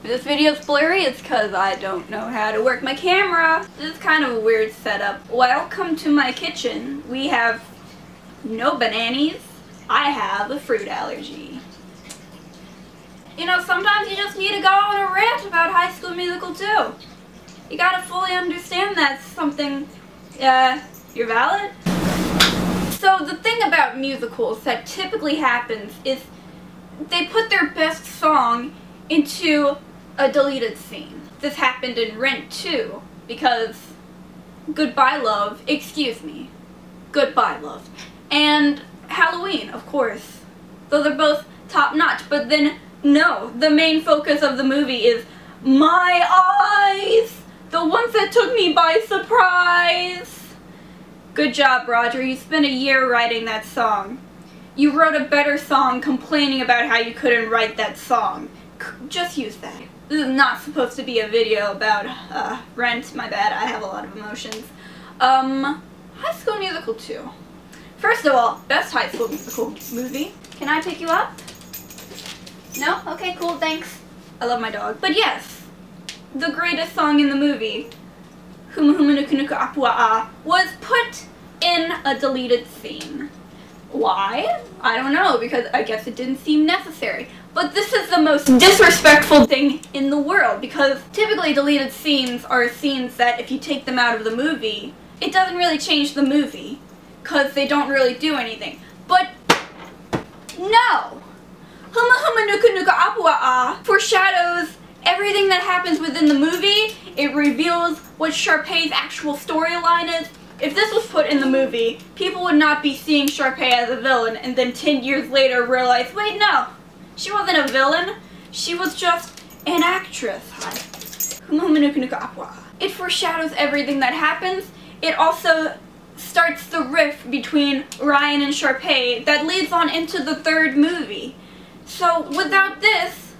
If this video's blurry, it's because I don't know how to work my camera. This is kind of a weird setup. Welcome to my kitchen. We have no bananas. I have a fruit allergy. You know, sometimes you just need to go on a rant about High School Musical too. You gotta fully understand that's something, you're valid. So the thing about musicals that typically happens is they put their best song into a deleted scene. This happened in Rent too, because Goodbye Love, excuse me, Goodbye Love, and Halloween, of course. Those are both top notch, but then no, the main focus of the movie is My Eyes, the ones that took me by surprise. Good job, Roger. You spent a year writing that song. You wrote a better song complaining about how you couldn't write that song. Just use that. This is not supposed to be a video about Rent. My bad. I have a lot of emotions. High School Musical 2. First of all, best High School Musical movie. Can I pick you up? No? Okay, cool, thanks. I love my dog. But yes, the greatest song in the movie, Huma Huma Nuku Nuku Apua, was put in a deleted scene. Why? I don't know, because I guess it didn't seem necessary. But this is the most disrespectful thing in the world, because typically deleted scenes are scenes that if you take them out of the movie, it doesn't really change the movie, because they don't really do anything. But no! Huma Huma Nuku Nuku Apua foreshadows everything that happens within the movie. It reveals what Sharpay's actual storyline is. If this was put in the movie, people would not be seeing Sharpay as a villain and then 10 years later realize, wait, no, she wasn't a villain. She was just an actress. Huma Huma Nuku Nuku Apua. It foreshadows everything that happens. It also starts the rift between Ryan and Sharpay that leads on into the third movie. So without this,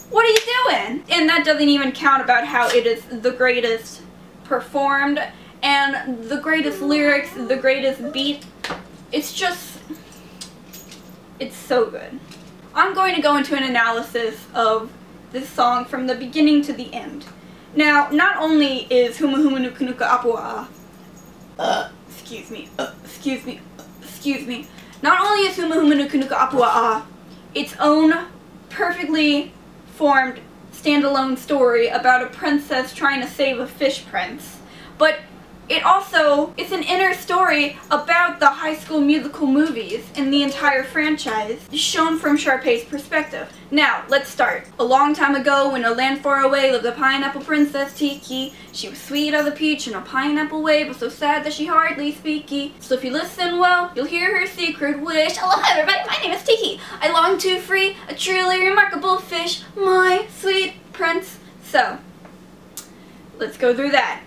what are you doing? And that doesn't even count about how it is the greatest performed and the greatest lyrics, the greatest beat. It's just, it's so good. I'm going to go into an analysis of this song from the beginning to the end. Now, not only is Huma Huma Nuku Nuku Apua, excuse me. Not only is Huma Huma Nuku Nuku Apua its own perfectly formed standalone story about a princess trying to save a fish prince, but it also is an inner story about the High School Musical movies and the entire franchise, shown from Sharpay's perspective. Now, let's start. A long time ago, in a land far away, lived a pineapple princess, Tiki. She was sweet as a peach in a pineapple way, but so sad that she hardly speaky. So if you listen well, you'll hear her secret wish. Hello everybody, my name is Tiki. I long to free a truly remarkable fish, my sweet prince. So, let's go through that.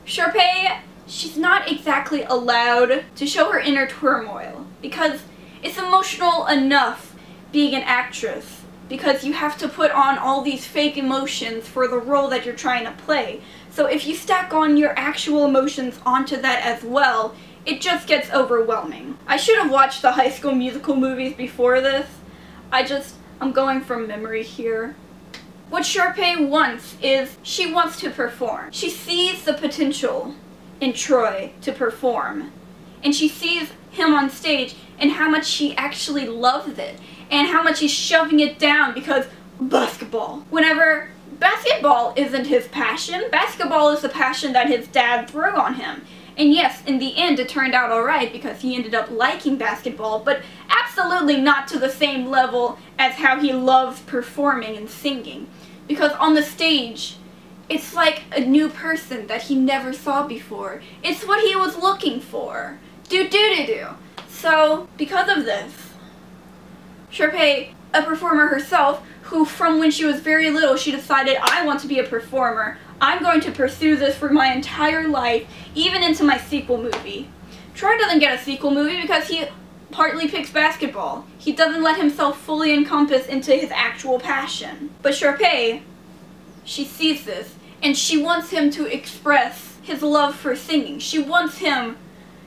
Sharpay, she's not exactly allowed to show her inner turmoil because it's emotional enough being an actress, because you have to put on all these fake emotions for the role that you're trying to play. So if you stack on your actual emotions onto that as well, it just gets overwhelming. I should have watched the High School Musical movies before this. I'm going from memory here. What Sharpay wants is, she wants to perform. She sees the potential in Troy to perform. And she sees him on stage and how much he actually loves it. And how much he's shoving it down because basketball. Whenever basketball isn't his passion, basketball is the passion that his dad threw on him. And yes, in the end it turned out alright because he ended up liking basketball, but absolutely not to the same level as how he loves performing and singing. Because on the stage, it's like a new person that he never saw before. It's what he was looking for. Do. So, because of this, Sharpay, a performer herself, who from when she was very little, she decided, I want to be a performer. I'm going to pursue this for my entire life, even into my sequel movie. Troy doesn't get a sequel movie because he partly picks basketball. He doesn't let himself fully encompass into his actual passion. But Sharpay, she sees this, and she wants him to express his love for singing. She wants him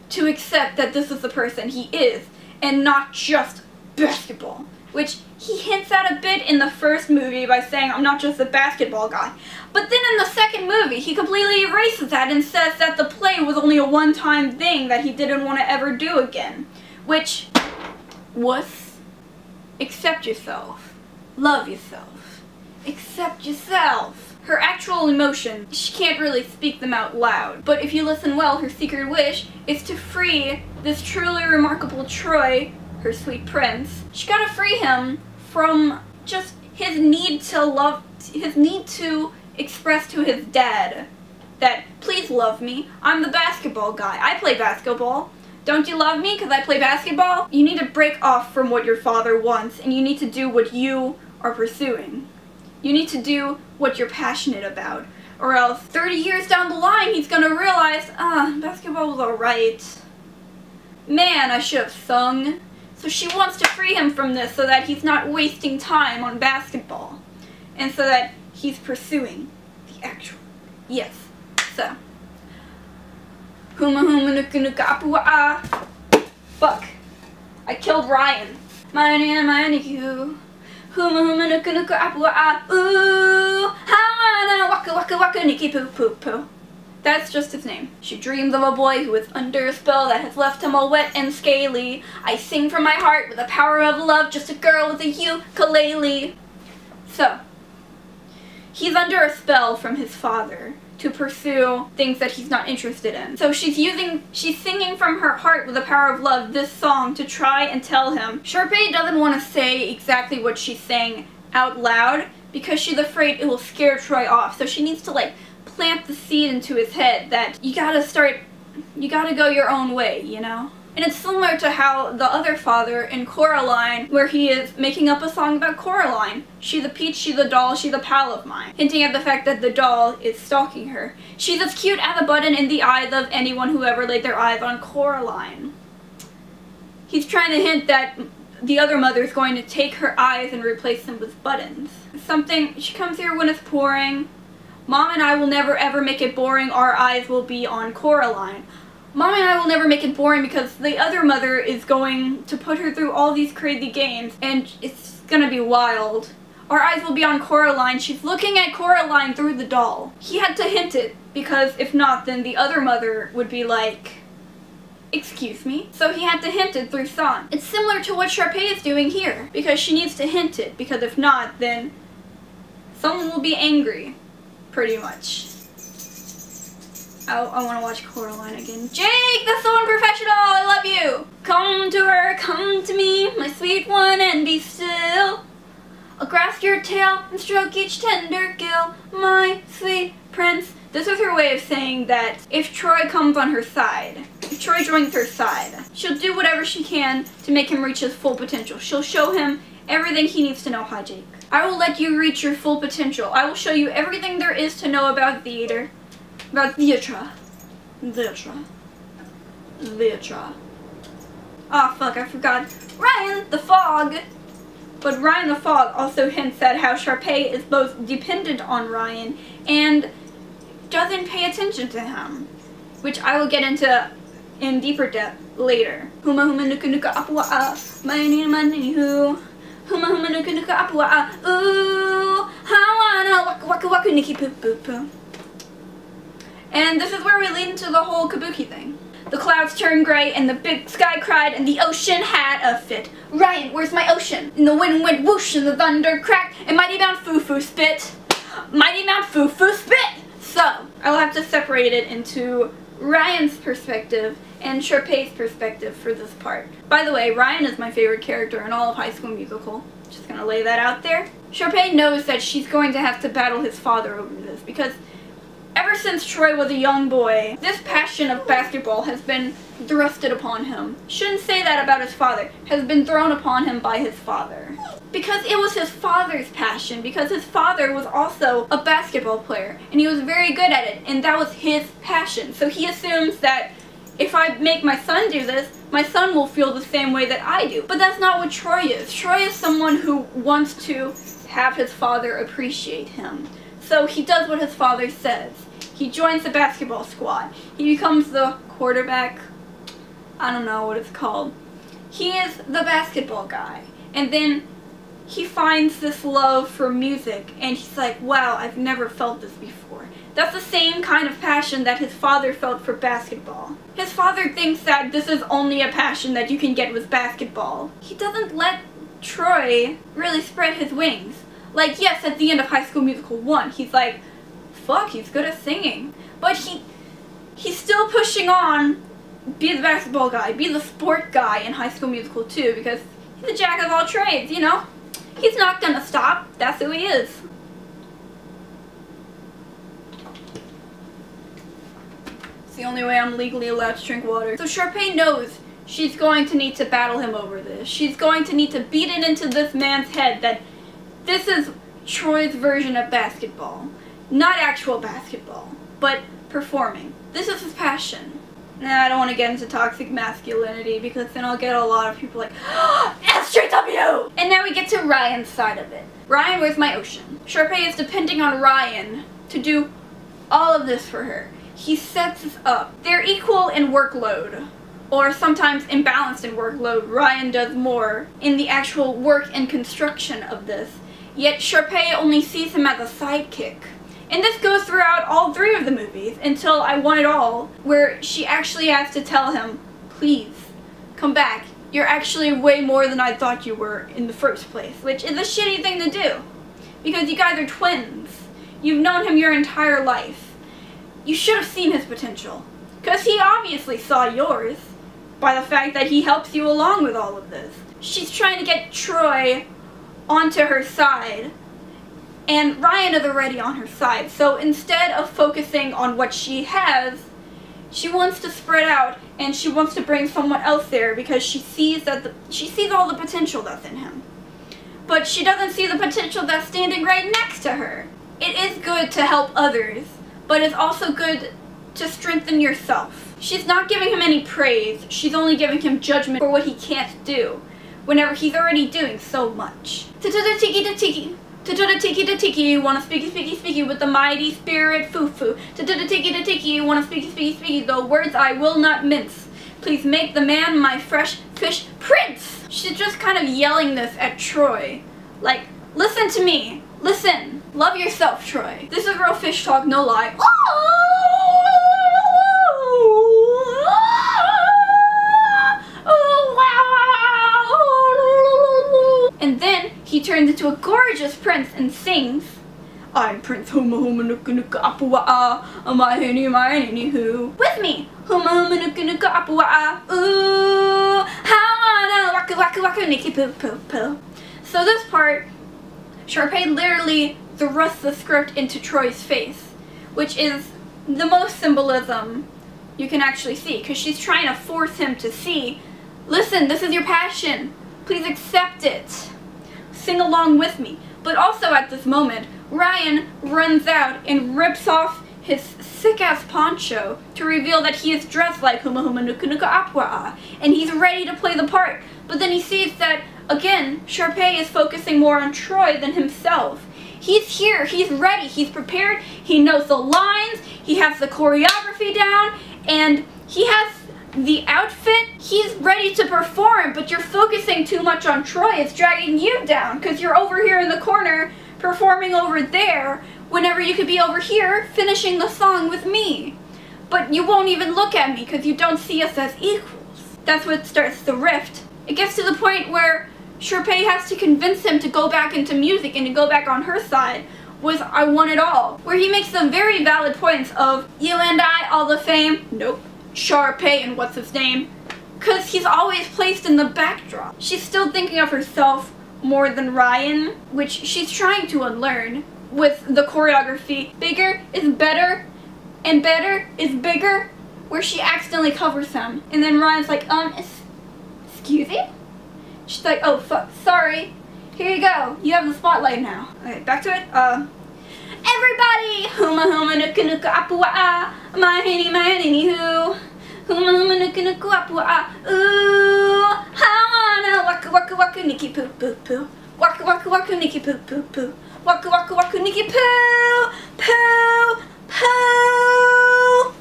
to accept that this is the person he is, and not just basketball. which he hints at a bit in the first movie by saying, I'm not just a basketball guy. But then in the second movie, he completely erases that and says that the play was only a one-time thing that he didn't want to ever do again. Which was, accept yourself, love yourself, accept yourself. Her actual emotion, she can't really speak them out loud. But if you listen well, her secret wish is to free this truly remarkable Troy, her sweet prince. She gotta free him from just his need to love, his need to express to his dad that, please love me, I'm the basketball guy, I play basketball. Don't you love me because I play basketball? You need to break off from what your father wants, and you need to do what you are pursuing. You need to do what you're passionate about, or else 30 years down the line he's gonna realize, basketball was alright. Man, I should have sung. So she wants to free him from this so that he's not wasting time on basketball. And so that he's pursuing the actual. Yes. So. Huma huma nuka nuka apua ah. Fuck. I killed Ryan. My niko. Huma huma nuka nuka apua ah. Ooh. Hawana waka waka waka niki poo poo poo. That's just his name. She dreams of a boy who is under a spell that has left him all wet and scaly. I sing from my heart with the power of love, just a girl with a ukulele. So, he's under a spell from his father to pursue things that he's not interested in. So she's singing from her heart with the power of love this song to try and tell him. Sharpay doesn't want to say exactly what she's saying out loud because she's afraid it will scare Troy off. So she needs to like plant the seed into his head that you gotta go your own way, you know? And it's similar to how the other father in Coraline, where he is making up a song about Coraline. She's a peach, she's a doll, she's a pal of mine. Hinting at the fact that the doll is stalking her. She's as cute as a button in the eyes of anyone who ever laid their eyes on Coraline. He's trying to hint that the other mother is going to take her eyes and replace them with buttons. She comes here when it's pouring. Mom and I will never ever make it boring, our eyes will be on Coraline. Mom and I will never make it boring because the other mother is going to put her through all these crazy games and it's gonna be wild. Our eyes will be on Coraline, she's looking at Coraline through the doll. He had to hint it because if not then the other mother would be like, excuse me? So he had to hint it through song. It's similar to what Sharpay is doing here because she needs to hint it because if not then someone will be angry. Pretty much. I want to watch Coraline again. Jake, that's so unprofessional! I love you! Come to her, come to me, my sweet one, and be still. I'll grasp your tail and stroke each tender gill, my sweet prince. This is her way of saying that if Troy comes on her side, if Troy joins her side, she'll do whatever she can to make him reach his full potential. She'll show him everything he needs to know. Hi, Jake. I will let you reach your full potential. I will show you everything there is to know about theater. About theatre. Ah, fuck, I forgot. Ryan the Fog! But Ryan the Fog also hints at how Sharpay is both dependent on Ryan and doesn't pay attention to him. Which I will get into in deeper depth later. Huma huma nuka nuka apua ah, mani hoo. Huma huma nuka nuka apua ah, ooh, hawana waka waka waka niki poo poo poo. And this is where we lead into the whole kabuki thing. The clouds turned gray and the big sky cried and the ocean had a fit. Ryan, where's my ocean? And the wind went whoosh and the thunder cracked and mighty Mount Foo-Foo spit. Mighty Mount Foo-Foo spit! So, I will have to separate it into Ryan's perspective and Sharpay's perspective for this part. By the way, Ryan is my favorite character in all of High School Musical. Just gonna lay that out there. Sharpay knows that she's going to have to battle his father over this because ever since Troy was a young boy, this passion of basketball has been thrusted upon him. Shouldn't say that about his father. Has been thrown upon him by his father. Because it was his father's passion. Because his father was also a basketball player. And he was very good at it. And that was his passion. So he assumes that if I make my son do this, my son will feel the same way that I do. But that's not what Troy is. Troy is someone who wants to have his father appreciate him. So he does what his father says. He joins the basketball squad. He becomes the quarterback. I don't know what it's called. He is the basketball guy. And then he finds this love for music, and he's like, wow, I've never felt this before. That's the same kind of passion that his father felt for basketball. His father thinks that this is only a passion that you can get with basketball. He doesn't let Troy really spread his wings. Like, yes, at the end of High School Musical 1, he's like, fuck, he's good at singing. But he's still pushing on, be the basketball guy, be the sport guy in High School Musical 2, because he's a jack of all trades, you know? He's not gonna stop. That's who he is. It's the only way I'm legally allowed to drink water. So Sharpay knows she's going to need to battle him over this. She's going to need to beat it into this man's head that this is Troy's version of basketball. Not actual basketball, but performing. This is his passion. Nah, I don't want to get into toxic masculinity because then I'll get a lot of people like, SJW! And now we get to Ryan's side of it. Ryan, where's my ocean? Sharpay is depending on Ryan to do all of this for her. He sets this up. They're equal in workload, or sometimes imbalanced in workload. Ryan does more in the actual work and construction of this, yet Sharpay only sees him as a sidekick. And this goes throughout all 3 of the movies until I Want It All, where she actually has to tell him, please, come back. You're actually way more than I thought you were in the first place, which is a shitty thing to do. Because you guys are twins. You've known him your entire life. You should have seen his potential. Because he obviously saw yours by the fact that he helps you along with all of this. She's trying to get Troy onto her side. And Ryan is already on her side, so instead of focusing on what she has, she wants to spread out and she wants to bring someone else there because she sees that she sees all the potential that's in him. But she doesn't see the potential that's standing right next to her. It is good to help others, but it's also good to strengthen yourself. She's not giving him any praise, she's only giving him judgment for what he can't do, whenever he's already doing so much. Tiki-da-tiki, tiki, you wanna speaky with the mighty spirit foo-foo. Tiki, you wanna speaky, the words I will not mince. Please make the man my fresh fish prince. She's just kind of yelling this at Troy. Like, listen to me, listen. Love yourself, Troy. This is real fish talk, no lie. And then he turns into a gorgeous prince and sings, I'm Prince Huma Huma Nuka Nuka Apua'a, my henny hoo. With me! Huma Huma Nuka Nuka Apua'a, ooh, how waka waka waka niki poo poo poo. So this part, Sharpay literally thrusts the script into Troy's face, which is the most symbolism you can actually see, because she's trying to force him to see, listen, this is your passion. Please accept it. Sing along with me. But also at this moment, Ryan runs out and rips off his sick-ass poncho to reveal that he is dressed like Huma Huma Nuka Nuka Apua'a, and he's ready to play the part. But then he sees that, again, Sharpay is focusing more on Troy than himself. He's here, he's ready, he's prepared, he knows the lines, he has the choreography down, and he has the outfit, he's ready to perform, but you're focusing too much on Troy. It's dragging you down because you're over here in the corner performing over there whenever you could be over here finishing the song with me. But you won't even look at me because you don't see us as equals. That's what starts the rift. It gets to the point where Sharpay has to convince him to go back into music and to go back on her side with I Want It All, where he makes some very valid points of, you and I, all the fame, nope. Sharpay and what's his name, because he's always placed in the backdrop. She's still thinking of herself more than Ryan, which she's trying to unlearn with the choreography. Bigger is better, and better is bigger, where she accidentally covers him. And then Ryan's like, excuse me? She's like, oh, fuck, sorry. Here you go. You have the spotlight now. Okay, back to it. Everybody! Huma Huma Nuka Nuka Apua'a, my henny hoo. Huma Huma Nuka Nuka Apua'a, ooh, I wanna waka waka waka niki poo poo poo. Waka waka waka niki poo poo poo. Waka waka waka niki poo poo poo.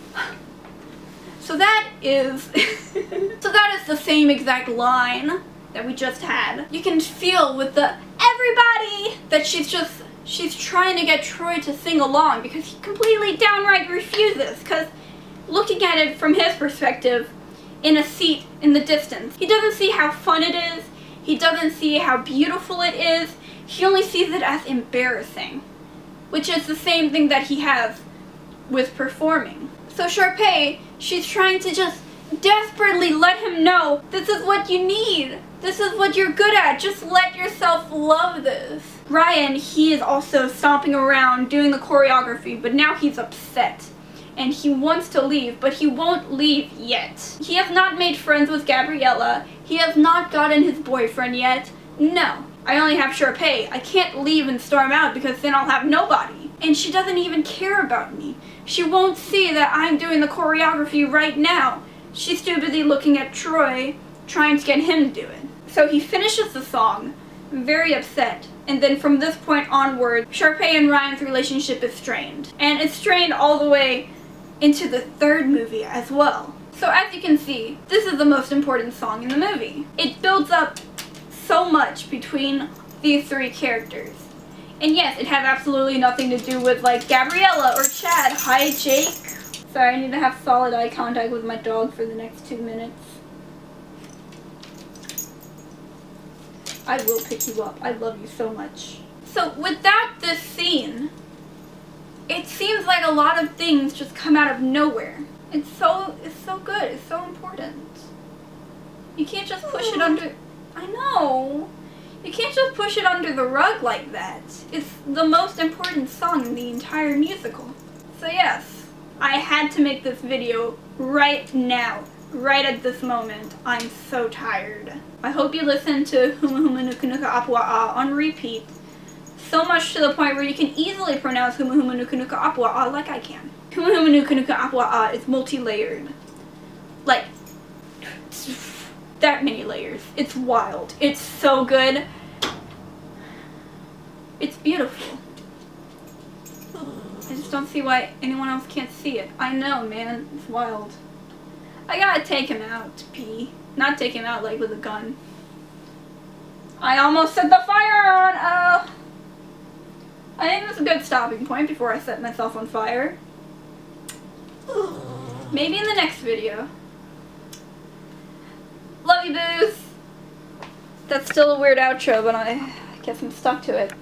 So that is the same exact line that we just had. You can feel with the everybody that she's trying to get Troy to sing along because he completely downright refuses, because looking at it from his perspective, in a seat in the distance, he doesn't see how fun it is, he doesn't see how beautiful it is, he only sees it as embarrassing, which is the same thing that he has with performing. So Sharpay, she's trying to just desperately let him know, this is what you need, this is what you're good at, just let yourself love this. Ryan, he is also stomping around doing the choreography, but now he's upset. And he wants to leave, but he won't leave yet. He has not made friends with Gabriella. He has not gotten his boyfriend yet. No, I only have Sharpay. I can't leave and storm out because then I'll have nobody. And she doesn't even care about me. She won't see that I'm doing the choreography right now. She's too busy looking at Troy, trying to get him to do it. So he finishes the song, very upset. And then from this point onward, Sharpay and Ryan's relationship is strained. And it's strained all the way into the third movie as well. So as you can see, this is the most important song in the movie. It builds up so much between these three characters. And yes, it has absolutely nothing to do with like Gabriella or Chad. Hi Jake. Sorry, I need to have solid eye contact with my dog for the next 2 minutes. I will pick you up. I love you so much. So without this scene, it seems like a lot of things just come out of nowhere. It's so good. It's so important. You can't just push it under... I know. You can't just push it under the rug like that. It's the most important song in the entire musical. So yes, I had to make this video right now. Right at this moment. I'm so tired. I hope you listen to Huma Huma Nuka Nuka Apua on repeat. So much to the point where you can easily pronounce Huma Huma Nuka Nuka Apua like I can. Huma Huma Nuka Nuka Apua is multi-layered. Like, that many layers. It's wild. It's so good. It's beautiful. I just don't see why anyone else can't see it. I know, man. It's wild. I gotta take him out to pee. Not take him out like with a gun. I almost set the fire on! I think that's a good stopping point before I set myself on fire. Maybe in the next video. Love you, boos! That's still a weird outro, but I guess I'm stuck to it.